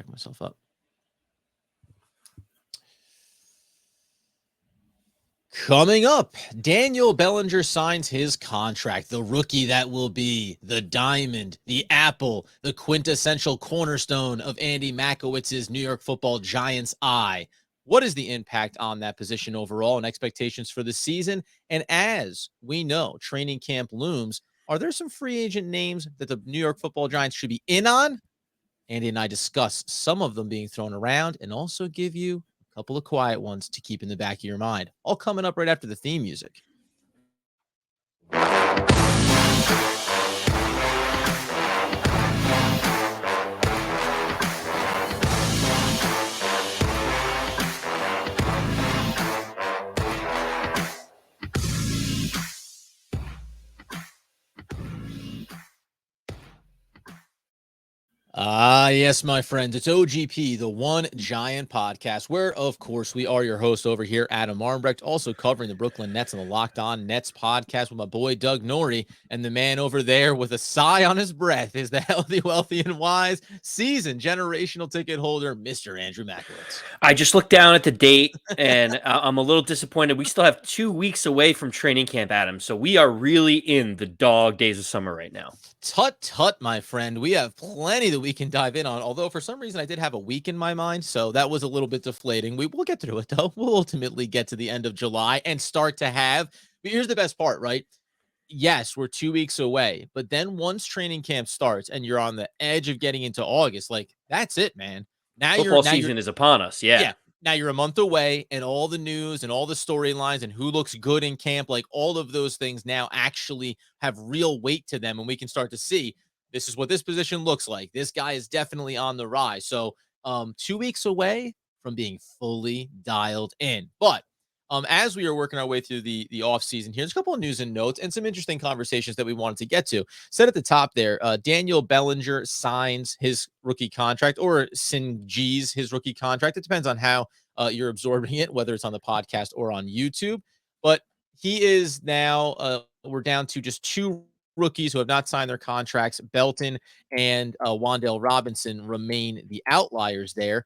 back myself up. Coming up, Daniel Bellinger signs his contract. The rookie that will be the diamond, the apple, the quintessential cornerstone of Andy Makowitz's New York Football Giants eye. What is the impact on that position overall and expectations for the season? And as we know, training camp looms. Are there some free agent names that the New York Football Giants should be in on? Andy and I discuss some of them being thrown around and also give you a couple of quiet ones to keep in the back of your mind. All coming up right after the theme music. Yes, my friends, it's OGP, the One Giant Podcast, where, of course, we are your host over here, Adam Armbrecht, also covering the Brooklyn Nets and the Locked On Nets podcast with my boy, Doug Norrie, and the man over there with a sigh on his breath is the healthy, wealthy, and wise seasoned generational ticket holder, Mr. Andrew Makowitz. I just looked down at the date, and I'm a little disappointed. We still have 2 weeks away from training camp, Adam, so we are really in the dog days of summer right now. Tut, tut, my friend. We have plenty that we can dive in on, although for some reason I did have a week in my mind, so that was a little bit deflating. We'll get through it, though. We'll ultimately get to the end of July and start to have – but here's the best part, right? Yes, we're 2 weeks away, but then once training camp starts and you're on the edge of getting into August, like, that's it, man. Football season is upon us, yeah. Now you're a month away, and all the news and all the storylines and who looks good in camp, like all of those things now actually have real weight to them, and we can start to see this is what this position looks like. This guy is definitely on the rise. So 2 weeks away from being fully dialed in. But as we are working our way through the offseason, here's a couple of news and notes and some interesting conversations that we wanted to get to. Said at the top there, Daniel Bellinger signs his rookie contract, or Singees his rookie contract. It depends on how you're absorbing it, whether it's on the podcast or on YouTube. But he is now, we're down to just 2 rookies who have not signed their contracts. Belton and Wan'Dale Robinson remain the outliers there.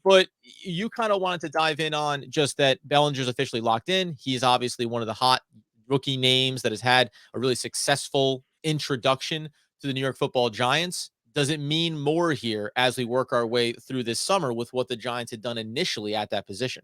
But you kind of wanted to dive in on just that Bellinger's officially locked in. He's obviously one of the hot rookie names that has had a really successful introduction to the New York Football Giants. Does it mean more here as we work our way through this summer with what the Giants had done initially at that position?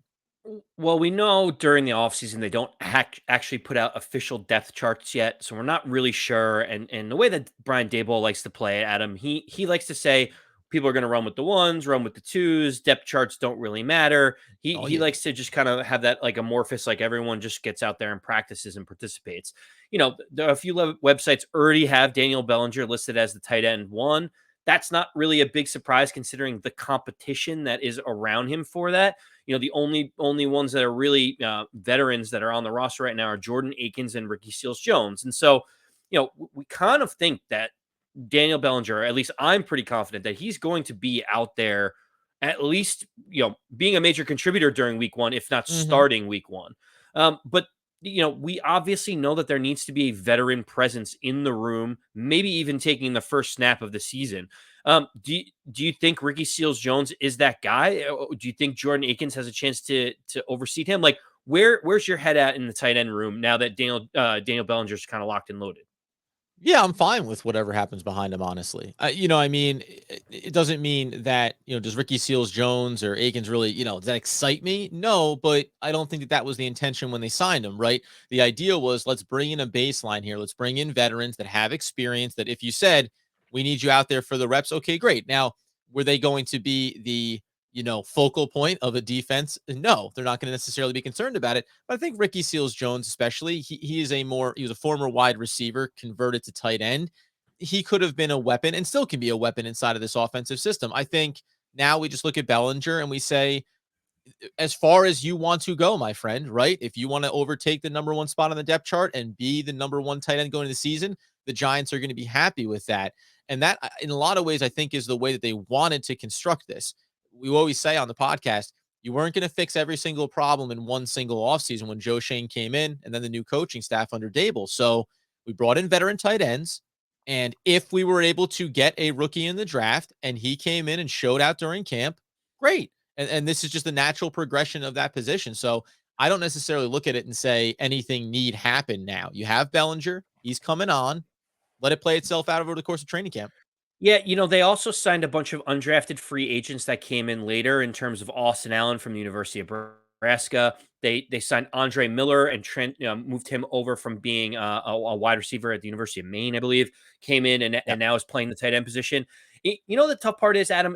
Well, we know during the offseason they don't actually put out official depth charts yet, so we're not really sure. And the way that Brian Daboll likes to play it, Adam, he likes to say people are going to run with the ones, run with the twos. Depth charts don't really matter. He likes to just kind of have that like amorphous, like everyone just gets out there and practices and participates. You know, a few websites already have Daniel Bellinger listed as the tight end 1. That's not really a big surprise considering the competition that is around him for that. You know, the only ones that are really veterans that are on the roster right now are Jordan Akins and Ricky Seals-Jones. And so, you know, we kind of think that Daniel Bellinger, or at least I'm pretty confident that he's going to be out there at least, you know, being a major contributor during week 1, if not starting week 1. But, you know, we obviously know that there needs to be a veteran presence in the room, maybe even taking the first snap of the season. Do you think Ricky Seals-Jones is that guy? Do you think Jordan Akins has a chance to oversee him? Like, where's your head at in the tight end room now that Daniel Bellinger's kind of locked and loaded? Yeah, I'm fine with whatever happens behind him, honestly. I mean, it doesn't mean that, does Ricky Seals-Jones or Akins really, does that excite me? No, but I don't think that was the intention when they signed him, right? The idea was, let's bring in a baseline here. Let's bring in veterans that have experience, that if you said, we need you out there for the reps, okay, great. Now, were they going to be the focal point of a defense? No, they're not going to necessarily be concerned about it. But I think Ricky Seals-Jones, especially, he was a former wide receiver converted to tight end. He could have been a weapon and still can be a weapon inside of this offensive system. I think now we just look at Bellinger and we say, as far as you want to go, my friend, right? If you want to overtake the number 1 spot on the depth chart and be the number 1 tight end going into the season, the Giants are going to be happy with that. And that, in a lot of ways, I think is the way that they wanted to construct this. We always say on the podcast, you weren't going to fix every single problem in one single offseason when Joe Shane came in and then the new coaching staff under Daboll. So we brought in veteran tight ends And if we were able to get a rookie in the draft and he came in and showed out during camp, great. And this is just the natural progression of that position. So I don't necessarily look at it and say anything need happen now. You have Bellinger, he's coming on. Let it play itself out over the course of training camp. Yeah, they also signed a bunch of undrafted free agents that came in later in terms of Austin Allen from the University of Nebraska. They signed Andre Miller and Trent moved him over from being a wide receiver at the University of Maine, I believe, came in Yeah. and now is playing the tight end position. The tough part is, Adam,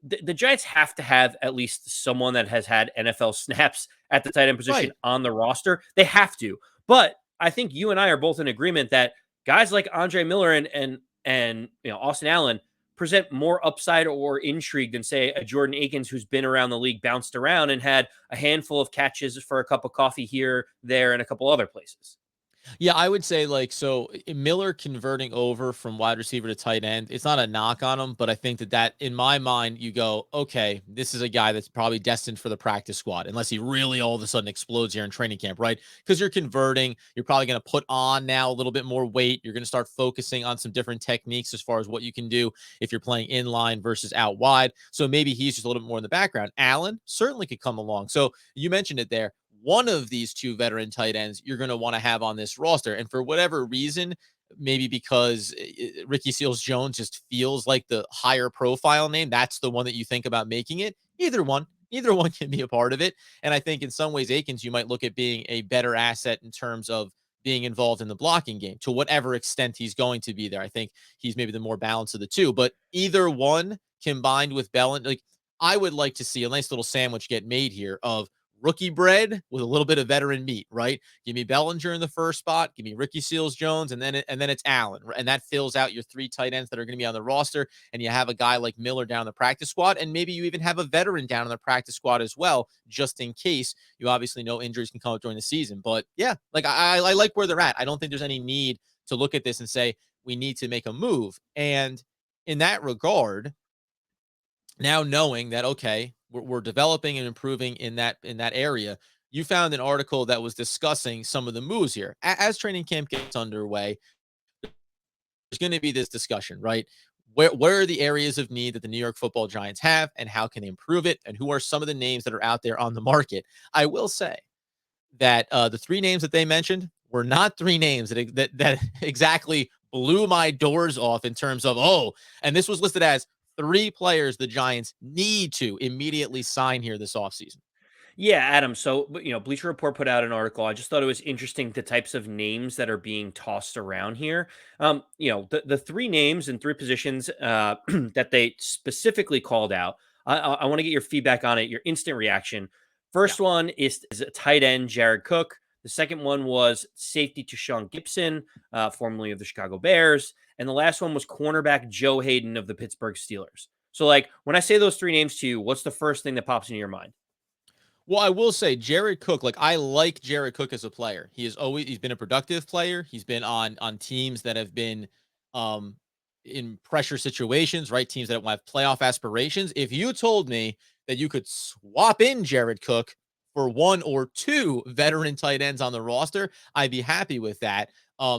the Giants have to have at least someone that has had NFL snaps at the tight end position Right. on the roster. They have to. But I think you and I are both in agreement that guys like Andre Miller and Austin Allen present more upside or intrigue than say a Jordan Akins who's been around the league, bounced around, and had a handful of catches for a cup of coffee here, there, and a couple other places. Yeah, I would say Miller converting over from wide receiver to tight end. It's not a knock on him, but I think that in my mind, you go, okay, this is a guy that's probably destined for the practice squad, unless he really all of a sudden explodes here in training camp, right? Because you're converting, you're probably going to put on now a little bit more weight. You're going to start focusing on some different techniques as far as what you can do if you're playing in line versus out wide. So maybe he's just a little bit more in the background. Allen certainly could come along. So you mentioned it there, one of these two veteran tight ends you're going to want to have on this roster. And for whatever reason, maybe because Ricky Seals-Jones just feels like the higher profile name, that's the one that you think about making it. Either one can be a part of it. And I think in some ways, Akins, you might look at being a better asset in terms of being involved in the blocking game to whatever extent he's going to be there. I think he's maybe the more balanced of the two, but either one combined with Bellin, like I would like to see a nice little sandwich get made here of rookie bread with a little bit of veteran meat, right? Give me Bellinger in the first spot, give me Ricky Seals-Jones, and then it's Allen, and that fills out your three tight ends that are going to be on the roster. And you have a guy like Miller down the practice squad, and maybe you even have a veteran down on the practice squad as well, just in case. You obviously know injuries can come up during the season, but yeah, like I like where they're at. I don't think there's any need to look at this and say we need to make a move. And in that regard, now knowing that okay, we're developing and improving in that area, you found an article that was discussing some of the moves here as training camp gets underway. There's going to be this discussion, right? Where are the areas of need that the New York Football Giants have, and how can they improve it, and who are some of the names that are out there on the market? I will say that the three names that they mentioned were not three names that exactly blew my doors off in terms of, oh, and this was listed as three players the Giants need to immediately sign here this offseason. Yeah, Adam. So, Bleacher Report put out an article. I just thought it was interesting the types of names that are being tossed around here. The three names and three positions that they specifically called out. I want to get your feedback on it, your instant reaction. Yeah. First one is a tight end, Jared Cook. The second one was safety to Sean Gibson, formerly of the Chicago Bears. And the last one was cornerback Joe Hayden of the Pittsburgh Steelers. So, like, when I say those three names to you, what's the first thing that pops into your mind? Well, I will say Jared Cook, like I like Jared Cook as a player. He's been a productive player. He's been on teams that have been um in pressure situations, right? Teams that have playoff aspirations. If you told me that you could swap in Jared Cook for one or two veteran tight ends on the roster, I'd be happy with that.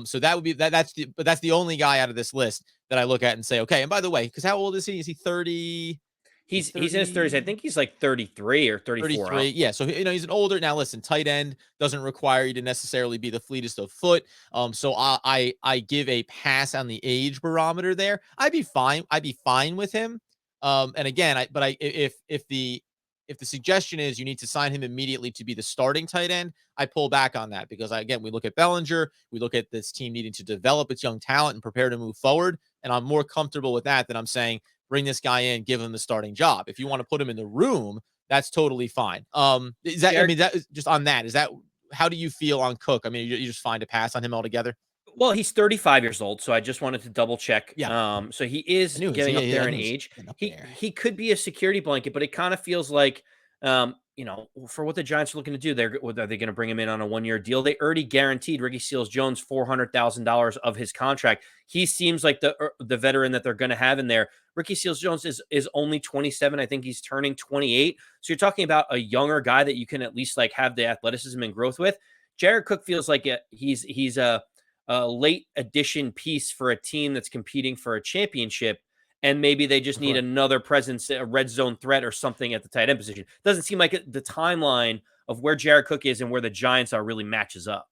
So that would be that's the only guy out of this list that I look at and say, okay, and by the way, because how old is he? Is he 30? Is he He's in his 30s. I 30? think he's like 33 or 34. 33. Yeah. So, he's an older now. Listen, tight end doesn't require you to necessarily be the fleetest of foot. So I give a pass on the age barometer there. I'd be fine. I'd be fine with him. And again, if the suggestion is you need to sign him immediately to be the starting tight end, I pull back on that because again, we look at Bellinger, we look at this team needing to develop its young talent and prepare to move forward. And I'm more comfortable with that than I'm saying, bring this guy in, give him the starting job. If you want to put him in the room, that's totally fine. Is that, I Jared, mean, that is just on that, is that, how do you feel on Cook? I mean, you just find a pass on him altogether? well, he's 35 years old, so I just wanted to double check. Yeah. So he I is knew it was, getting up yeah, there I in knew it was age. getting up He there. he could be a security blanket, but it kind of feels like, for what the Giants are looking to do, are they going to bring him in on a 1-year deal? They already guaranteed Ricky Seals-Jones $400,000 of his contract. He seems like the veteran that they're going to have in there. Ricky Seals-Jones is only 27. I think he's turning 28. So you're talking about a younger guy that you can at least like have the athleticism and growth with. Jared Cook feels like he's a a late addition piece for a team that's competing for a championship, and maybe they just need Right. another presence, a red zone threat or something at the tight end position. Doesn't seem like the timeline of where Jared Cook is and where the Giants are really matches up.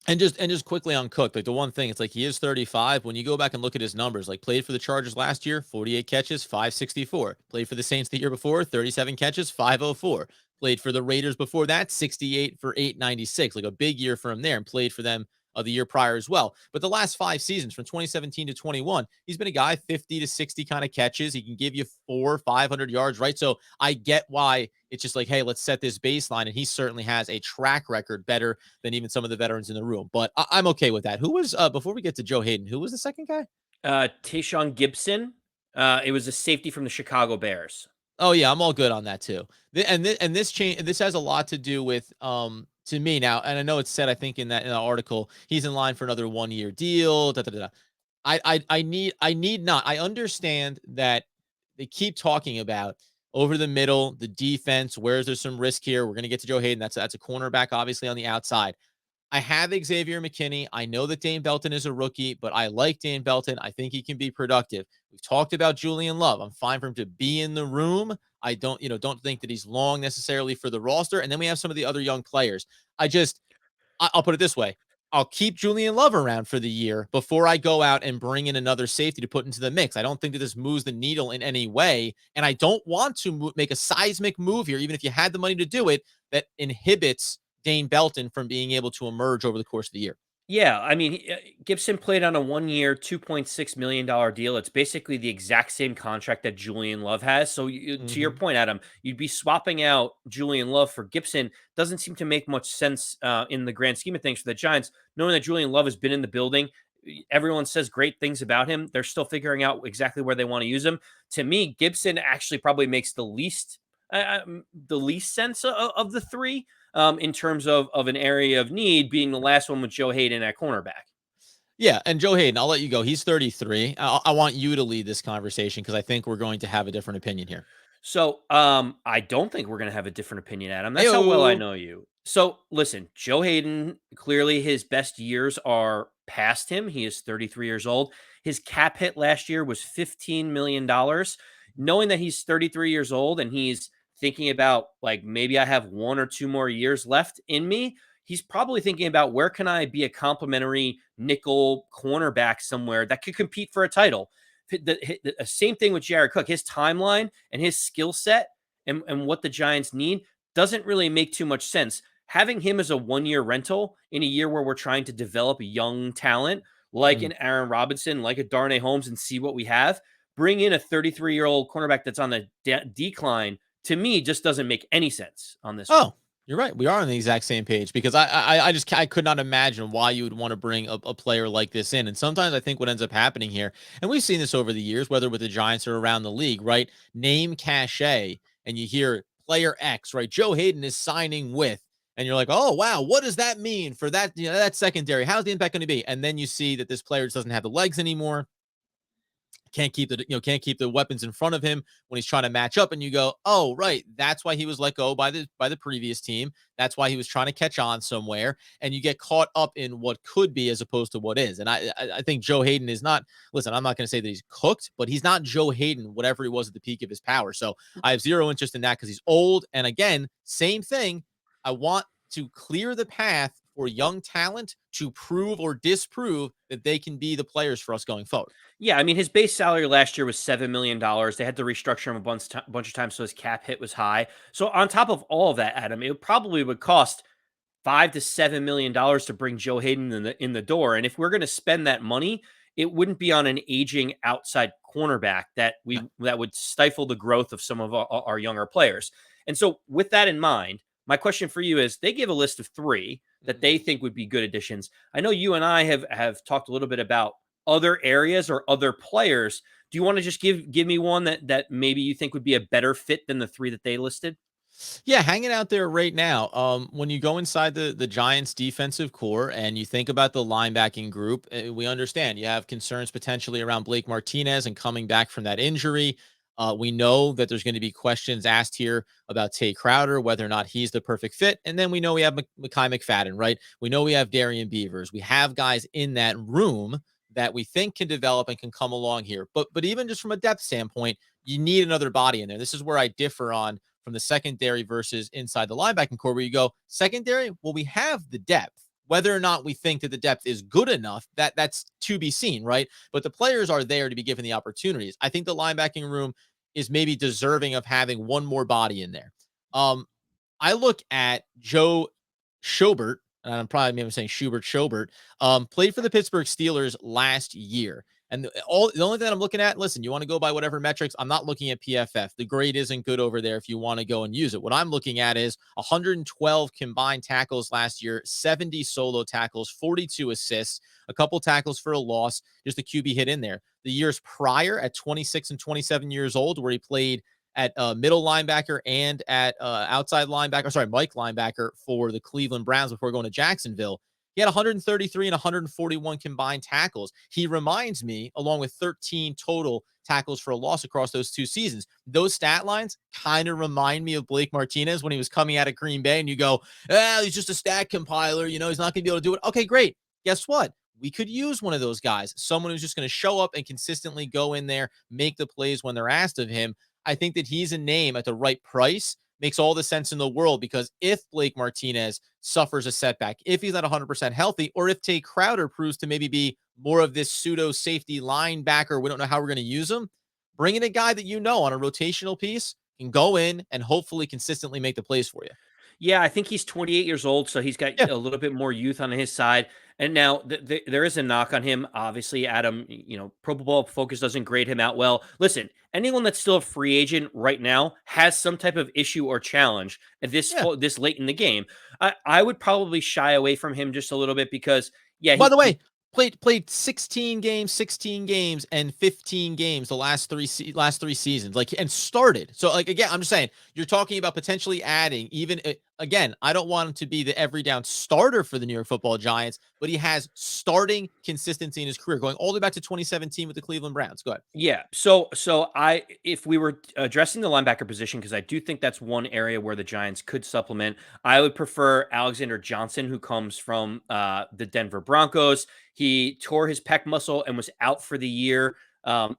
And just quickly on Cook, like the one thing, it's like he is 35. When you go back and look at his numbers, like played for the Chargers last year, 48 catches, 564. Played for the Saints the year before, 37 catches, 504. Played for the Raiders before that, 68 for 896. Like a big year for him there, and played for them the year prior as well. But the last 5 seasons, from 2017 to 21, he's been a guy 50 to 60 kind of catches. He can give you 500 yards, right? So I get why it's just like, hey, let's set this baseline. And he certainly has a track record better than even some of the veterans in the room. But I'm okay with that. Who was before we get to Joe Hayden? Who was the second guy? Tayshaun Gibson. It was a safety from the Chicago Bears. Oh yeah, I'm all good on that too. And this change, this has a lot to do with to me now, and I know it's said, I think in that article, he's in line for another 1 year deal. Da, da, da, da. I need not. I understand that they keep talking about over the middle, the defense. Where's there some risk here? We're gonna get to Joe Hayden. That's a cornerback, obviously on the outside. I have Xavier McKinney. I know that Dane Belton is a rookie, but I like Dane Belton. I think he can be productive. We've talked about Julian Love. I'm fine for him to be in the room. I don't think that he's long necessarily for the roster. And then we have some of the other young players. I'll put it this way. I'll keep Julian Love around for the year before I go out and bring in another safety to put into the mix. I don't think that this moves the needle in any way. And I don't want to make a seismic move here, even if you had the money to do it, that inhibits Dane Belton from being able to emerge over the course of the year. Yeah, I mean, Gibson played on a 1 year, $2.6 million deal. It's basically the exact same contract that Julian Love has. So, to your Hmm. point, Adam, you'd be swapping out Julian Love for Gibson. Doesn't seem to make much sense in the grand scheme of things for the Giants, knowing that Julian Love has been in the building. Everyone says great things about him. They're still figuring out exactly where they want to use him. To me, Gibson actually probably makes the least sense of the three, in terms of an area of need, being the last one with Joe Hayden at cornerback. Yeah, and Joe Hayden, I'll let you go. He's 33. I want you to lead this conversation because I think we're going to have a different opinion here. So, I don't think we're going to have a different opinion, Adam. That's how well I Heyo. know you. So, listen, Joe Hayden, clearly his best years are past him. He is 33 years old. His cap hit last year was $15 million. Knowing that he's 33 years old and he's thinking about, like, maybe I have 1 or 2 more years left in me, he's probably thinking about where can I be a complimentary nickel cornerback somewhere that could compete for a title. The same thing with Jared Cook. His timeline and his skill set and what the Giants need doesn't really make too much sense. Having him as a 1 year rental in a year where we're trying to develop a young talent like Mm. an Aaron Robinson, like a Darnay Holmes, and see what we have, bring in a 33-year-old cornerback that's on the decline, to me, just doesn't make any sense on this one. Oh, you're right. We are on the exact same page because I could not imagine why you would want to bring a player like this in. And sometimes I think what ends up happening here, and we've seen this over the years, whether with the Giants or around the league, right? Name cachet, and you hear player X, right? Joe Hayden is signing with, and you're like, oh wow, what does that mean for that? That secondary. How's the impact going to be? And then you see that this player just doesn't have the legs anymore, can't keep the weapons in front of him when he's trying to match up, and you go, oh right, that's why he was let go by the previous team. That's why he was trying to catch on somewhere, and you get caught up in what could be as opposed to what is. And I think Joe Hayden is not, listen, I'm not going to say that he's cooked, but he's not Joe Hayden whatever he was at the peak of his power. So I have zero interest in that because he's old, and again, same thing. I want to clear the path for young talent to prove or disprove that they can be the players for us going forward. Yeah, I mean, his base salary last year was $7 million. They had to restructure him bunch of times, so his cap hit was high. So on top of all of that, Adam, it probably would cost $5 to $7 million to bring Joe Hayden in the door. And if we're going to spend that money, it wouldn't be on an aging outside cornerback that would stifle the growth of some of our younger players. And so, with that in mind, my question for you is: they give a list of three that they think would be good additions. I know you and I have talked a little bit about other areas or other players. Do you want to just give me one that maybe you think would be a better fit than the three that they listed? Yeah, hanging out there right now. When you go inside the Giants' defensive core and you think about the linebacking group, we understand you have concerns potentially around Blake Martinez and coming back from that injury. We know that there's going to be questions asked here about Tay Crowder, whether or not he's the perfect fit. And then we know we have Mekhi McFadden, right? We know we have Darian Beavers. We have guys in that room that we think can develop and can come along here. But even just from a depth standpoint, you need another body in there. This is where I differ on from the secondary versus inside the linebacking core, where you go secondary. Well, we have the depth. Whether or not we think that the depth is good enough, that's to be seen, right? But the players are there to be given the opportunities. I think the linebacking room is maybe deserving of having one more body in there. I look at Joe Schobert, and I'm probably maybe saying Schobert, played for the Pittsburgh Steelers last year. And the only thing I'm looking at, listen, you want to go by whatever metrics. I'm not looking at PFF. The grade isn't good over there if you want to go and use it. What I'm looking at is 112 combined tackles last year, 70 solo tackles, 42 assists, a couple tackles for a loss, just a QB hit in there. The years prior at 26 and 27 years old, where he played at middle linebacker and at outside linebacker, Mike linebacker for the Cleveland Browns before going to Jacksonville. He had 133 and 141 combined tackles. He reminds me, along with 13 total tackles for a loss across those 2 seasons. Those stat lines kind of remind me of Blake Martinez when he was coming out of Green Bay, and you go, he's just a stat compiler. He's not going to be able to do it. Okay, great. Guess what? We could use one of those guys, someone who's just going to show up and consistently go in there, make the plays when they're asked of him. I think that he's a name at the right price. Makes all the sense in the world, because if Blake Martinez suffers a setback, if he's not 100% healthy, or if Tay Crowder proves to maybe be more of this pseudo safety linebacker, we don't know how we're going to use him, bring in a guy that on a rotational piece can go in and hopefully consistently make the plays for you. Yeah, I think he's 28 years old, so he's got Yeah. a little bit more youth on his side. And now there is a knock on him. Obviously, Adam, Pro Football Focus doesn't grade him out well. Listen, anyone that's still a free agent right now has some type of issue or challenge at Yeah. this late in the game. I would probably shy away from him just a little bit because, yeah, By the he way, played 16 games, and 15 games the last three seasons, and started. So, again, I'm just saying, you're talking about potentially adding even again. I don't want him to be the every down starter for the New York Football Giants, but he has starting consistency in his career, going all the way back to 2017 with the Cleveland Browns. Go ahead. Yeah. So if we were addressing the linebacker position, because I do think that's one area where the Giants could supplement, I would prefer Alexander Johnson, who comes from the Denver Broncos. He tore his pec muscle and was out for the year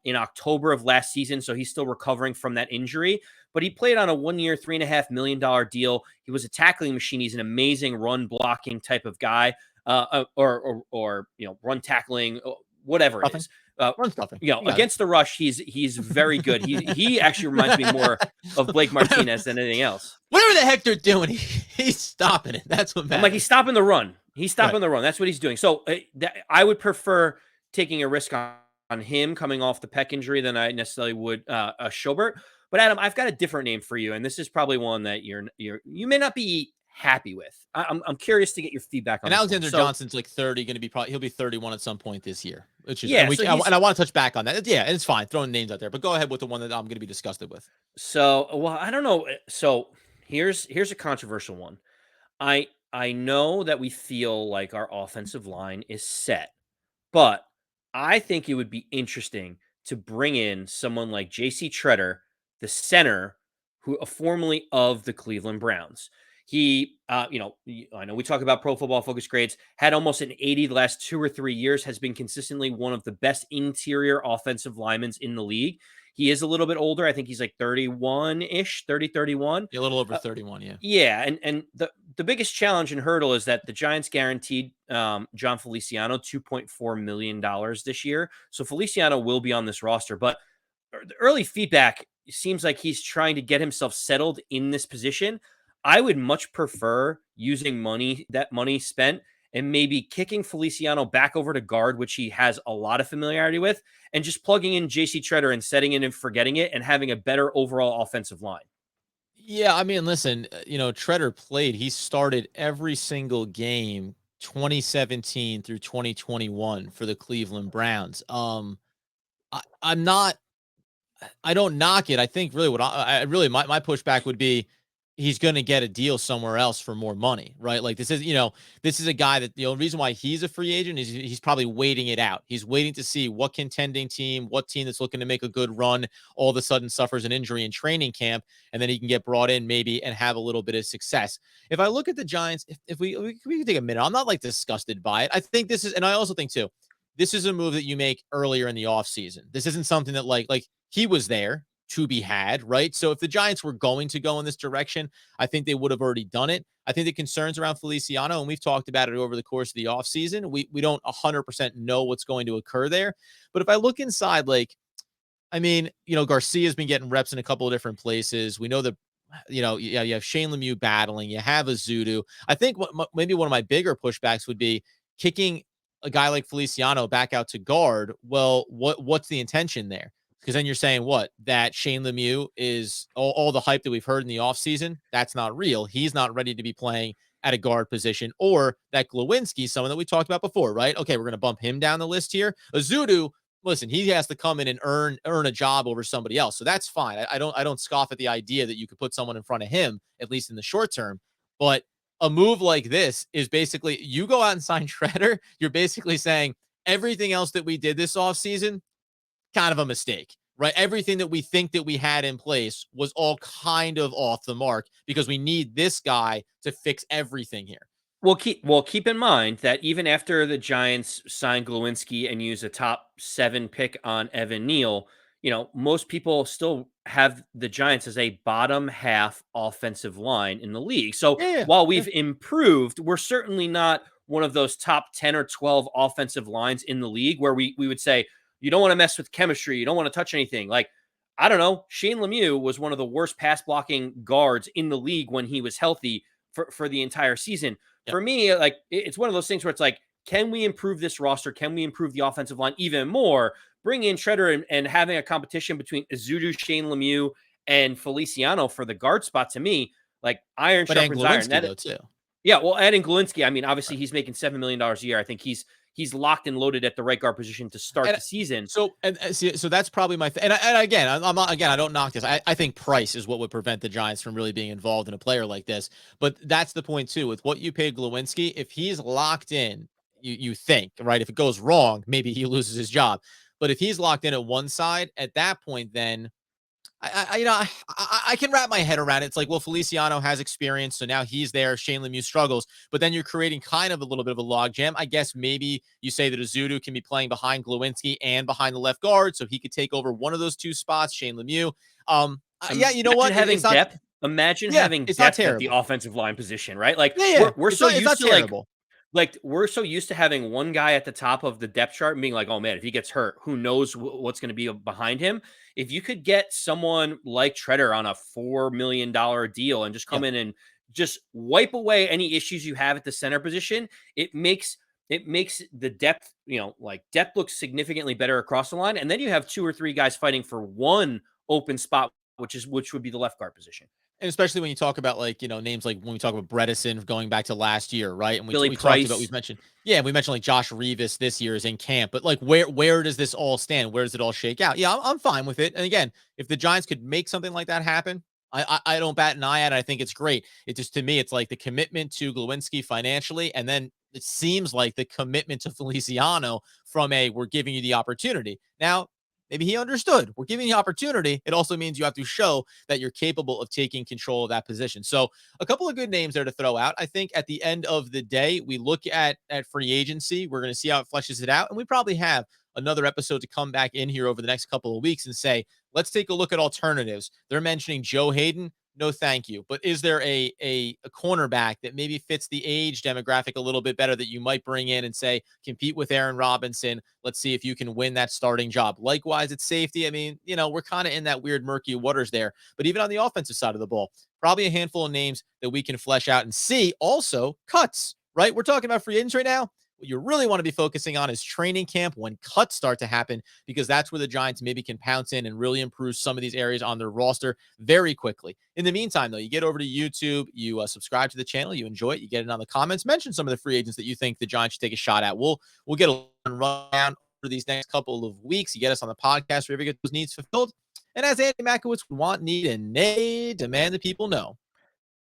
in October of last season, so he's still recovering from that injury. But he played on a 1-year, $3.5 million deal. He was a tackling machine. He's an amazing run blocking type of guy, or run tackling, whatever it Stuffing. is. Run stuffing. You got it. Against the rush, he's very good. He actually reminds me more of Blake Martinez than anything else. Whatever the heck they're doing, he's stopping it. That's what matters. I'm like, he's stopping the run. He's stopping the run. That's what he's doing. So I would prefer taking a risk on him coming off the pec injury than I necessarily would a Schobert. But Adam, I've got a different name for you, and this is probably one that you may not be happy with. I'm curious to get your feedback on. And this Alexander one. So, Johnson's like 30, going to be he'll be 31 at some point this year. Which is, yeah, and I want to touch back on that. Yeah, and it's fine throwing names out there, but go ahead with the one that I'm going to be disgusted with. So, well, I don't know. So here's a controversial one. I know that we feel like our offensive line is set, but I think it would be interesting to bring in someone like JC Tretter, the center, who formerly of the Cleveland Browns. He, I know we talk about Pro Football Focus grades, had almost an 80 the last 2 or 3 years, has been consistently one of the best interior offensive linemen in the league. He is a little bit older. I think he's like 31-ish, 30, 31. Yeah, a little over 31, yeah. Yeah, and the biggest challenge and hurdle is that the Giants guaranteed John Feliciano $2.4 million this year. So Feliciano will be on this roster, but the early feedback seems like he's trying to get himself settled in this position. I would much prefer using that money spent and maybe kicking Feliciano back over to guard, which he has a lot of familiarity with, and just plugging in JC Tretter and setting it and forgetting it and having a better overall offensive line. Yeah, I mean, listen, Tretter played. He started every single game 2017 through 2021 for the Cleveland Browns. I'm not. I don't knock it. I think really what my pushback would be, he's going to get a deal somewhere else for more money, right? Like this is a guy that the only reason why he's a free agent is he's probably waiting it out. He's waiting to see what contending team, what team that's looking to make a good run, all of a sudden suffers an injury in training camp, and then he can get brought in maybe and have a little bit of success. If I look at the Giants, if we can take a minute, I'm not like disgusted by it. I think this is, and I also think too, this is a move that you make earlier in the offseason. This isn't something that like he was there to be had, right? So if the Giants were going to go in this direction, I think they would have already done it. I think the concerns around Feliciano, and we've talked about it over the course of the offseason, we don't 100% know what's going to occur there. But if I look inside, like, I mean, Garcia's been getting reps in a couple of different places. We know that, yeah, you have Shane Lemieux battling. You have a Zudu. I think maybe one of my bigger pushbacks would be kicking a guy like Feliciano back out to guard. Well, what's the intention there? Because then you're saying what? That Shane Lemieux is all the hype that we've heard in the offseason. That's not real. He's not ready to be playing at a guard position, or that Glowinski, someone that we talked about before, right? Okay, we're going to bump him down the list here. Azudu, listen, he has to come in and earn a job over somebody else. So that's fine. I don't scoff at the idea that you could put someone in front of him, at least in the short term. But a move like this is basically you go out and sign Tretter. You're basically saying everything else that we did this offseason, kind of a mistake, right? Everything that we think that we had in place was all kind of off the mark because we need this guy to fix everything here. Well, keep in mind that even after the Giants signed Glowinski and use a top 7 pick on Evan Neal, most people still have the Giants as a bottom half offensive line in the league. So Yeah, while yeah. we've improved, we're certainly not one of those top 10 or 12 offensive lines in the league where we would say, you don't want to mess with chemistry, you don't want to touch anything. Like, I don't know, Shane Lemieux was one of the worst pass blocking guards in the league when he was healthy for the entire season. Yep. For me, like, it's one of those things where it's like, can we improve this roster? Can we improve the offensive line even more? Bring in Tretter and having a competition between Azudu, Shane Lemieux, and Feliciano for the guard spot, to me, like, iron But and sharpens iron. Glowinski, That though, too. Yeah, well, adding Glowinski, I mean, obviously Right. he's making $7 million a year. I think he's locked and loaded at the right guard position to start And the season. see, so that's probably my and again, I'm not, again, I don't knock this. I think price is what would prevent the Giants from really being involved in a player like this. But that's the point too with what you paid Glowinski. If he's locked in, you think, right? If it goes wrong, maybe he loses his job. But if he's locked in at one side, at that point, then I can wrap my head around it. It's like, well, Feliciano has experience, so now he's there. Shane Lemieux struggles, but then you're creating kind of a little bit of a logjam. I guess maybe you say that Azudu can be playing behind Glowinski and behind the left guard, so he could take over one of those two spots. Shane Lemieux. Yeah, you know Imagine what? having It's not. depth. Imagine Yeah, having it's not depth at the terrible. offensive line position, right? Like, Yeah, yeah, we're so it's not used to terrible. we're so used to having one guy at the top of the depth chart and being like, oh man, if he gets hurt, who knows what's going to be behind him. If you could get someone like Tretter on a $4 million deal and just Yeah. come in and just wipe away any issues you have at the center position, it makes the depth, like, depth looks significantly better across the line. And then you have 2 or 3 guys fighting for one open spot, which would be the left guard position. And especially when you talk about, like, names like when we talk about Bredesen going back to last year, right? And Billy we talked about, Price. we mentioned like Josh Revis this year is in camp, but like where does this all stand? Where does it all shake out? Yeah, I'm fine with it. And again, if the Giants could make something like that happen, I don't bat an eye at it. I think it's great. It just, to me, it's like the commitment to Glowinski financially, and then it seems like the commitment to Feliciano from we're giving you the opportunity. Now, maybe he understood. We're giving you opportunity. It also means you have to show that you're capable of taking control of that position. So a couple of good names there to throw out. I think at the end of the day, we look at free agency. We're going to see how it fleshes it out. And we probably have another episode to come back in here over the next couple of weeks and say, let's take a look at alternatives. They're mentioning Joe Hayden. No, thank you. But is there a cornerback that maybe fits the age demographic a little bit better that you might bring in and say, compete with Aaron Robinson? Let's see if you can win that starting job. Likewise, at safety, I mean, we're kind of in that weird murky waters there. But even on the offensive side of the ball, probably a handful of names that we can flesh out and see. Also, cuts, right? We're talking about free agents right now. What you really want to be focusing on is training camp when cuts start to happen, because that's where the Giants maybe can pounce in and really improve some of these areas on their roster very quickly. In the meantime, though, you get over to YouTube, you subscribe to the channel, you enjoy it, you get it on the comments, mention some of the free agents that you think the Giants should take a shot at. We'll get a rundown for these next couple of weeks. You get us on the podcast wherever you get those needs fulfilled. And as Andy Makowitz would want, need, and demand the people know,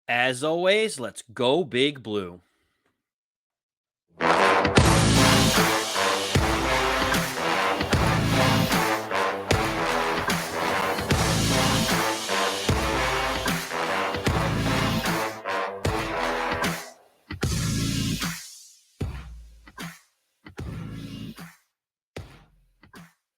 As always, let's go Big Blue.